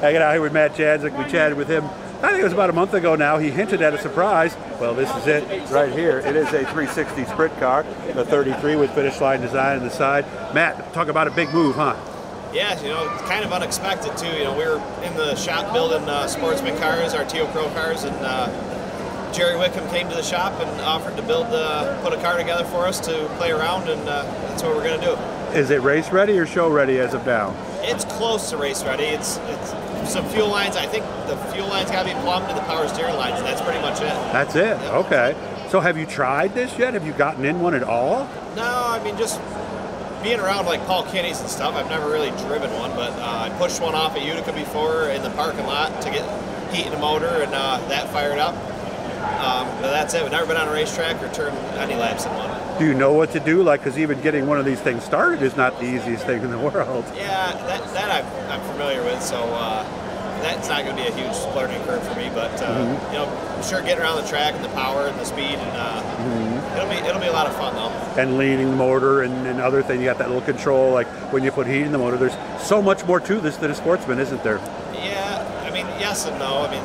Hanging out here with Matt Janczuk. We chatted with him, I think it was about a month ago now. He hinted at a surprise. Well, this is it right here. It is a 360 sprint car, the 33 with finish line design on the side. Matt, talk about a big move, huh? Yeah, it's kind of unexpected too. We were in the shop building sportsman cars, our TO Pro cars, and Jerry Wickham came to the shop and offered to put a car together for us to play around, and that's what we're going to do. Is it race ready or show ready as of now? It's close to race ready. It's some fuel lines. I think the fuel lines got to be plumbed to the power steering lines, and that's pretty much it. That's it. Yep. Okay. So have you tried this yet? Have you gotten in one at all? No, I mean just being around like Paul Kinney's and stuff. I've never really driven one, but I pushed one off at Utica before in the parking lot to get heat in the motor, and that fired up. But that's it. We've never been on a racetrack or turned any laps in one. Do you know what to do? Because even getting one of these things started is not the easiest thing in the world. Yeah, that I'm familiar with, so that's not going to be a huge learning curve for me. But I'm sure getting around the track and the power and the speed, and it'll be a lot of fun though. And leaning the motor and other thing, you got that little control. Like when you put heat in the motor, there's so much more to this than a sportsman, isn't there? Yeah, I mean yes and no. I mean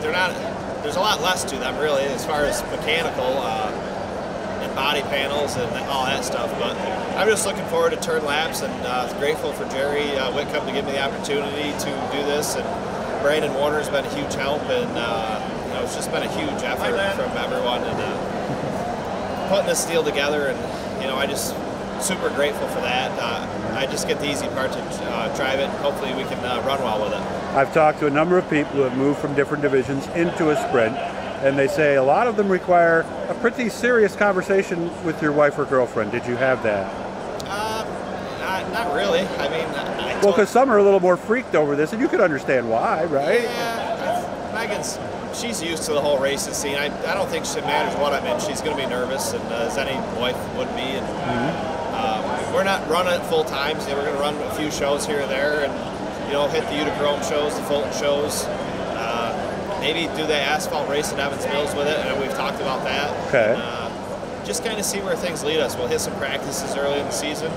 they're not. There's a lot less to them really, as far as mechanical and body panels and all that stuff. But I'm just looking forward to turn laps, and grateful for Jerry Whitcomb to give me the opportunity to do this. And Brandon Warner's been a huge help, and it's just been a huge effort from everyone, and putting this deal together. And I just super grateful for that. I just get the easy part to drive it, and hopefully we can run well with it. I've talked to a number of people who have moved from different divisions into a sprint, and they say a lot of them require a pretty serious conversation with your wife or girlfriend. Did you have that? Not really. I mean, well, because some are a little more freaked over this, and you can understand why, right? Yeah, Megan's, she's used to the whole racing scene. I don't think it matters what I'm in. She's going to be nervous, and as any wife would be. And we're not running it full time. So we're going to run a few shows here and there, and hit the Utica shows, the Fulton shows. Maybe do the asphalt race at Evans Mills with it, and we've talked about that. Okay. And, just kind of see where things lead us. We'll hit some practices early in the season,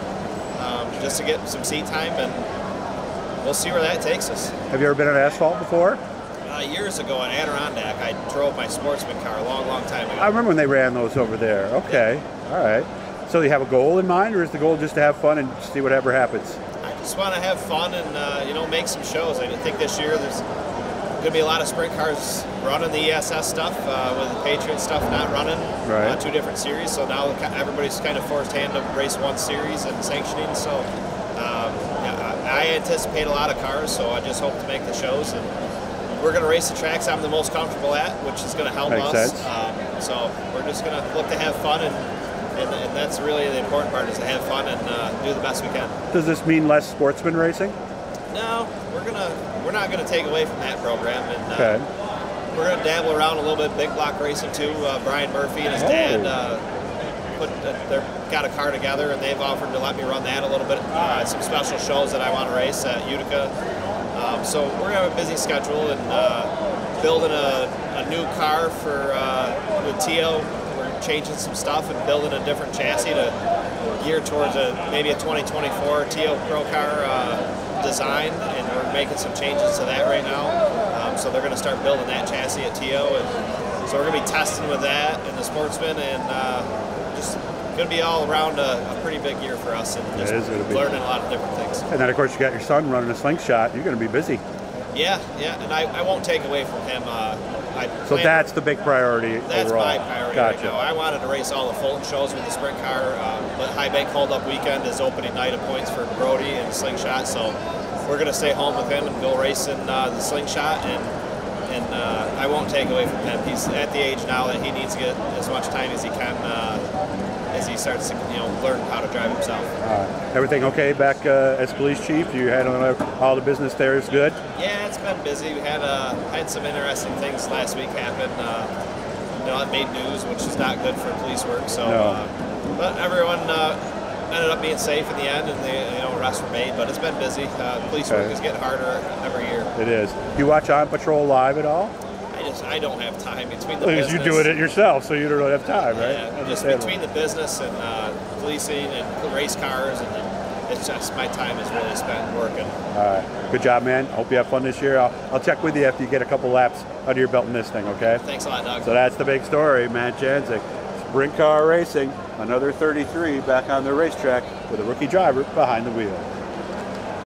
just to get some seat time, and we'll see where that takes us. Have you ever been on asphalt before? Years ago at Adirondack, I drove my sportsman car a long, long time ago. I remember when they ran those over there. Okay. Yeah. All right. So you have a goal in mind, or is the goal just to have fun and see whatever happens? I just want to have fun and make some shows. I think this year there's going to be a lot of sprint cars running the ESS stuff, with the Patriot stuff not running. Right. Two different series. So now everybody's kind of forced hand to race one series and sanctioning. So I anticipate a lot of cars. So I just hope to make the shows, and we're going to race the tracks I'm the most comfortable at, which is going to help us. Makes sense. So we're just going to look to have fun, and that's really the important part, is to have fun and do the best we can. Does this mean less sportsman racing? No, we're not gonna take away from that program, and okay. We're gonna dabble around a little bit big block racing too. Brian Murphy and his dad got a car together, and they've offered to let me run that a little bit. Some special shows that I want to race at Utica. So we're gonna have a busy schedule, and building a new car for with TO. Changing some stuff and building a different chassis to gear towards maybe a 2024 TO Pro car design, and we're making some changes to that right now. So they're going to start building that chassis at TO, and so we're going to be testing with that and the Sportsman, and just going to be all around a pretty big year for us, and just learning a lot of different things. And then of course you got your son running a slingshot. You're going to be busy. Yeah, and I won't take away from him. So that's the big priority that's overall. My priority Gotcha. right now. I wanted to race all the Fulton shows with the sprint car, but High Bank Hold Up Weekend is opening night of points for Brody and Slingshot, so we're going to stay home with him and go racing the Slingshot, and I won't take away from him. He's at the age now that he needs to get as much time as he can as he starts to learn how to drive himself. Everything okay back as police chief? You handling all the business there is good? Yeah, it's been busy. We had some interesting things last week happen. It made news, which is not good for police work. So, but everyone ended up being safe in the end, and the arrests were made. But it's been busy. Police work is getting harder every year. It is. You watch On Patrol live at all? I don't have time between the business. You're doing it yourself, so you don't really have time, right? Yeah, just between the business and policing and race cars, and it's just my time is really spent working. All right. Good job, man. Hope you have fun this year. I'll check with you after you get a couple laps under your belt in this thing, okay? Thanks a lot, Doug. So that's the big story, Matt Janczuk. Sprint car racing, another 33 back on the racetrack with a rookie driver behind the wheel.